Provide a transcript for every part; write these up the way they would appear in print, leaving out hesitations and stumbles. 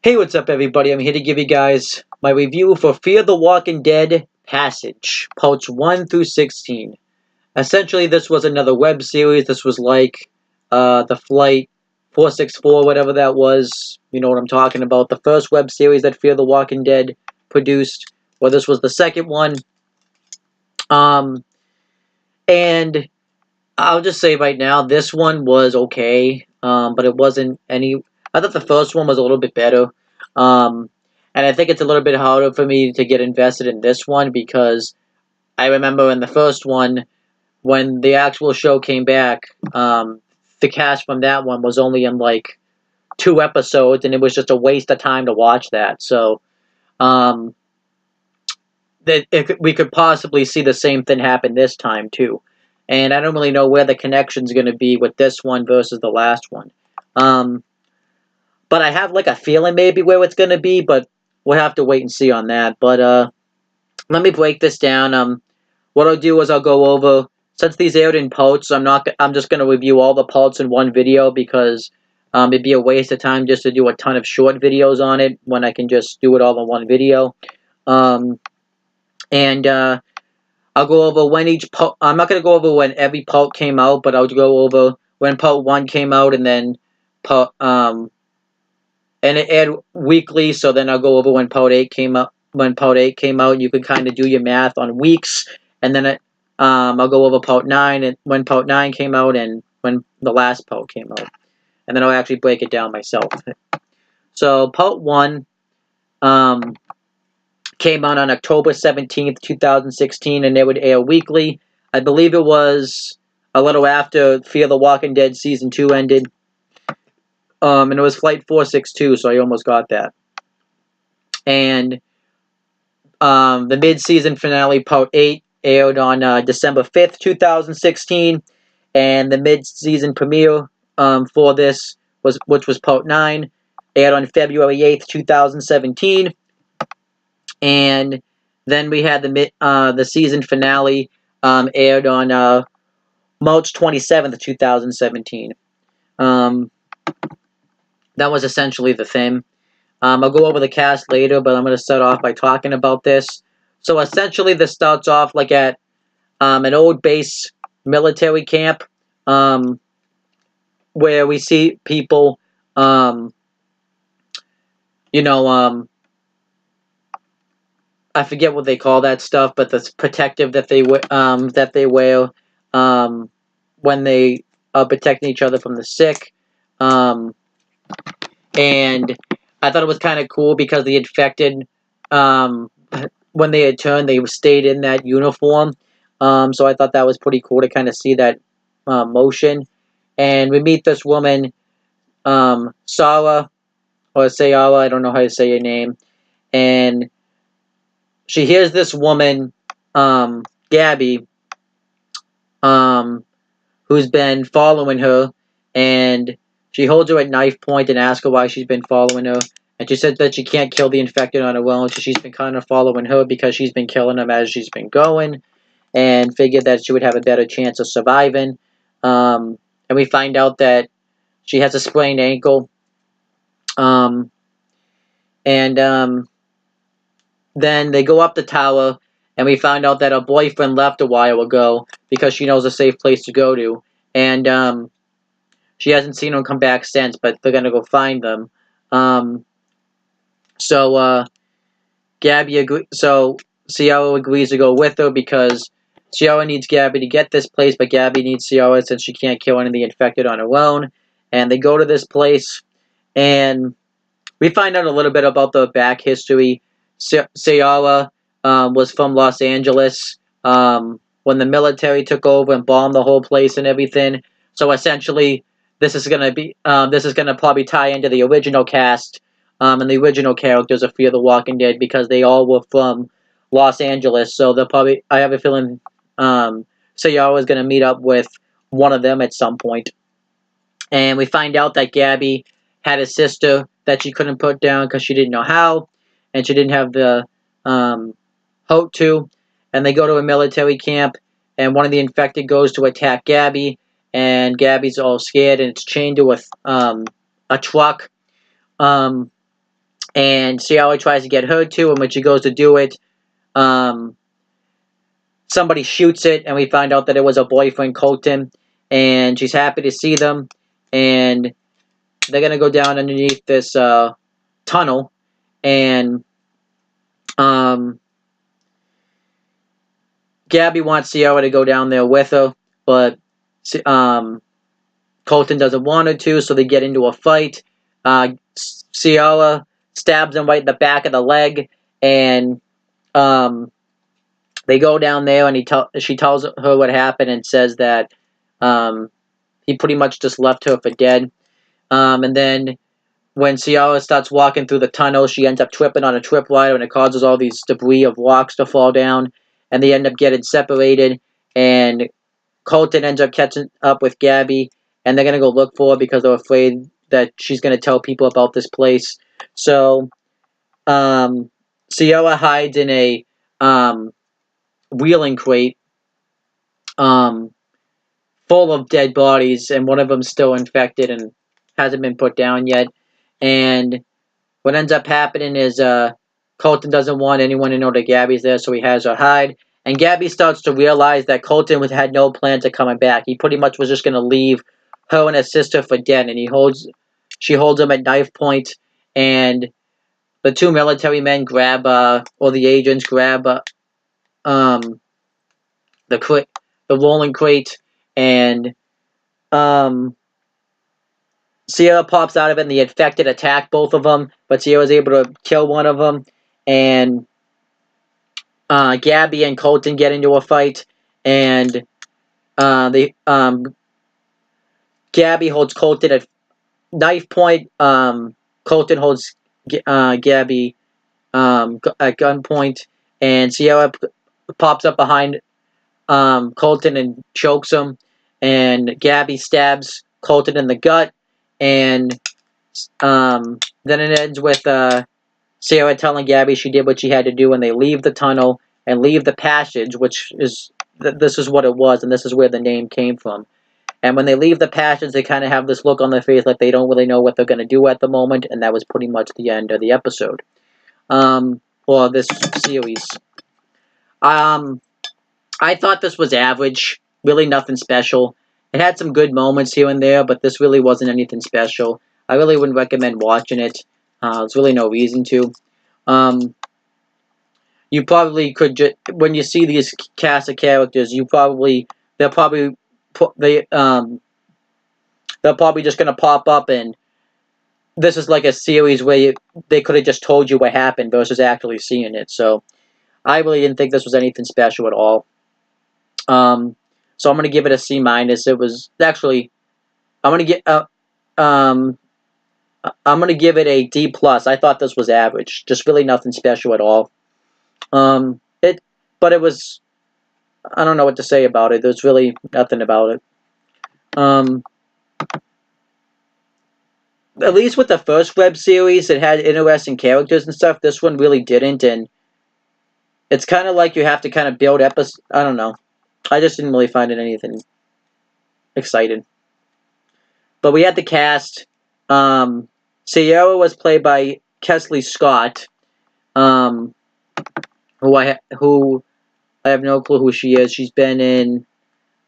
Hey, what's up, everybody? I'm here to give you guys my review for Fear the Walking Dead Passage, parts 1 through 16. Essentially, this was another web series. This was like the Flight 464, whatever that was. You know what I'm talking about. The first web series that Fear the Walking Dead produced. Well, this was the second one. And I'll just say right now, this one was okay, but it wasn't any... I thought the first one was a little bit better. And I think it's a little bit harder for me to get invested in this one because I remember in the first one, when the actual show came back, the cast from that one was only in like 2 episodes, and it was just a waste of time to watch that. So, we could possibly see the same thing happen this time too. And I don't really know where the connection's going to be with this one versus the last one. But I have like a feeling maybe where it's going to be, but we'll have to wait and see on that. But let me break this down. What I'll do is I'll go over, since these aired in parts, I'm just going to review all the parts in one video because it'd be a waste of time just to do a ton of short videos on it when I can just do it all in one video. I'll go over when each part... I'm not going to go over when every part came out, but I'll go over when part 1 came out, and then and it aired weekly, so then I'll go over when part 8 came out. When part 8 came out, you can kind of do your math on weeks, and then I'll go over part 9, and when part 9 came out, and when the last part came out. And then I'll actually break it down myself. So, part 1... came out on October 17th, 2016, and it would air weekly. I believe it was a little after Fear the Walking Dead Season 2 ended. And it was Flight 462, so I almost got that. And the mid-season finale, Part 8, aired on December 5th, 2016. And the mid-season premiere for this, which was Part 9, aired on February 8th, 2017. And then we had the season finale aired on March 27th, 2017. That was essentially the thing. I'll go over the cast later, but I'm going to start off by talking about this. So essentially, this starts off like at an old base military camp where we see people, I forget what they call that stuff, but the protective that they wear when they are protecting each other from the sick. And I thought it was kind of cool because the infected, when they had turned, they stayed in that uniform. So I thought that was pretty cool to kind of see that motion. And we meet this woman, Sarah, or Sayara, I don't know how to say your name. And she hears this woman, Gabby, who's been following her, and she holds her at knife point and asks her why she's been following her. And she said that she can't kill the infected on her own, so she's been kind of following her because she's been killing them as she's been going, and figured that she would have a better chance of surviving. And we find out that she has a sprained ankle. Then they go up the tower, and we find out that her boyfriend left a while ago because she knows a safe place to go to. And she hasn't seen him come back since, but they're going to go find them. So Ciara agrees to go with her because Ciara needs Gabby to get this place, but Gabby needs Ciara since she can't kill any of the infected on her own. And they go to this place, and we find out a little bit about the back history. Ciara was from Los Angeles when the military took over and bombed the whole place and everything. So essentially, this is gonna probably tie into the original cast and the original characters of Fear the Walking Dead because they all were from Los Angeles. So they'll probably... I have a feeling Ciara is gonna meet up with one of them at some point. And we find out that Gabby had a sister that she couldn't put down because she didn't know how, and she didn't have the hope to. And they go to a military camp, and one of the infected goes to attack Gabby, and Gabby's all scared, and it's chained to a truck. And Ciara tries to get her to, and when she goes to do it, somebody shoots it, and we find out that it was her boyfriend, Colton, and she's happy to see them, and they're going to go down underneath this tunnel, and Gabby wants Ciara to go down there with her, but Colton doesn't want her to, so they get into a fight. Ciara stabs him right in the back of the leg, and they go down there, and she tells her what happened and says that he pretty much just left her for dead. And then when Ciara starts walking through the tunnel, she ends up tripping on a tripwire, and it causes all these debris of rocks to fall down, and they end up getting separated, and Colton ends up catching up with Gabby, and they're going to go look for her because they're afraid that she's going to tell people about this place. So, Ciara hides in a wheeling crate full of dead bodies, and one of them's still infected and hasn't been put down yet. And what ends up happening is Colton doesn't want anyone to know that Gabby's there, so he has her hide. And Gabby starts to realize that Colton had no plans of coming back. He pretty much was just going to leave her and his sister for dead, and she holds him at knife point, and the two military men grab, or the agents grab, the rolling crate, and Ciara pops out of it, and the infected attack both of them, but Ciara was able to kill one of them, and Gabby and Colton get into a fight, and Gabby holds Colton at knife point. Colton holds Gabby at gunpoint, and Ciara pops up behind Colton and chokes him, and Gabby stabs Colton in the gut, and then it ends with Ciara telling Gabby she did what she had to do, and they leave the tunnel and leave the passage, which is this is what it was, and this is where the name came from. And when they leave the passage, they kind of have this look on their face like they don't really know what they're going to do at the moment, and that was pretty much the end of the episode. Or this series. I thought this was average, really nothing special. It had some good moments here and there, but this really wasn't anything special. I really wouldn't recommend watching it. There's really no reason to. You probably could just, when you see these cast of characters, they're probably just gonna pop up, and this is like a series where they could have just told you what happened versus actually seeing it. So I really didn't think this was anything special at all. So I'm gonna give it a C minus. It was actually I'm gonna give it a D plus. I thought this was average, just really nothing special at all. But it was, I don't know what to say about it. There's really nothing about it. At least with the first web series, it had interesting characters and stuff. This one really didn't, and it's kind of like you have to kind of build episodes. I don't know. I just didn't really find it anything exciting. But we had the cast. Ciara was played by Kesley Scott, who I have no clue who she is. She's been in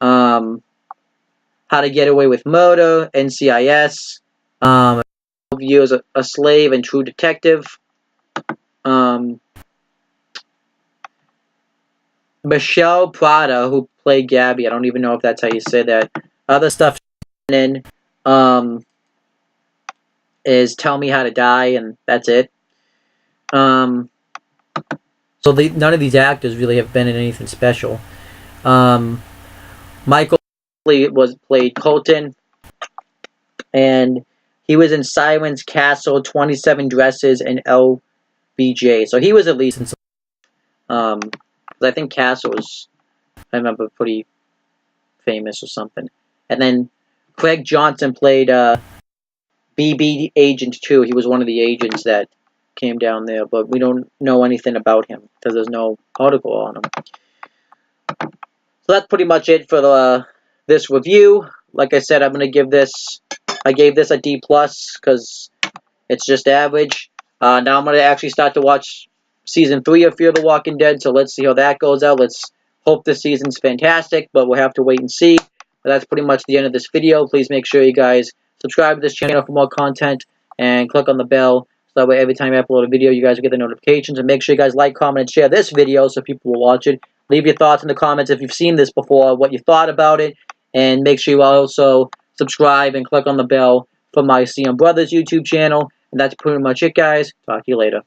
How to Get Away with Murder, NCIS, 12 Years a Slave, and True Detective. Michelle Prada, who played Gabby. I don't even know if that's how you say that. Other stuff she's been in is Tell Me How to Die, and that's it. So none of these actors really have been in anything special. Michael played Colton, and he was in Siren's Castle, 27 Dresses, and LBJ. So he was at least in some. I think Castle was, I remember, pretty famous or something. And then Craig Johnson played BB Agent 2. He was one of the agents that came down there, but we don't know anything about him because there's no article on him. So that's pretty much it for this review. Like I said, I gave this a D plus because it's just average. Now I'm going to actually start to watch Season 3 of Fear the Walking Dead, so let's see how that goes out. Let's hope this season's fantastic, but we'll have to wait and see. But that's pretty much the end of this video. Please make sure you guys subscribe to this channel for more content, and click on the bell, so that way every time I upload a video, you guys will get the notifications. And make sure you guys like, comment, and share this video so people will watch it. Leave your thoughts in the comments if you've seen this before, what you thought about it. And make sure you also subscribe and click on the bell for my CM Brothers YouTube channel. And that's pretty much it, guys. Talk to you later.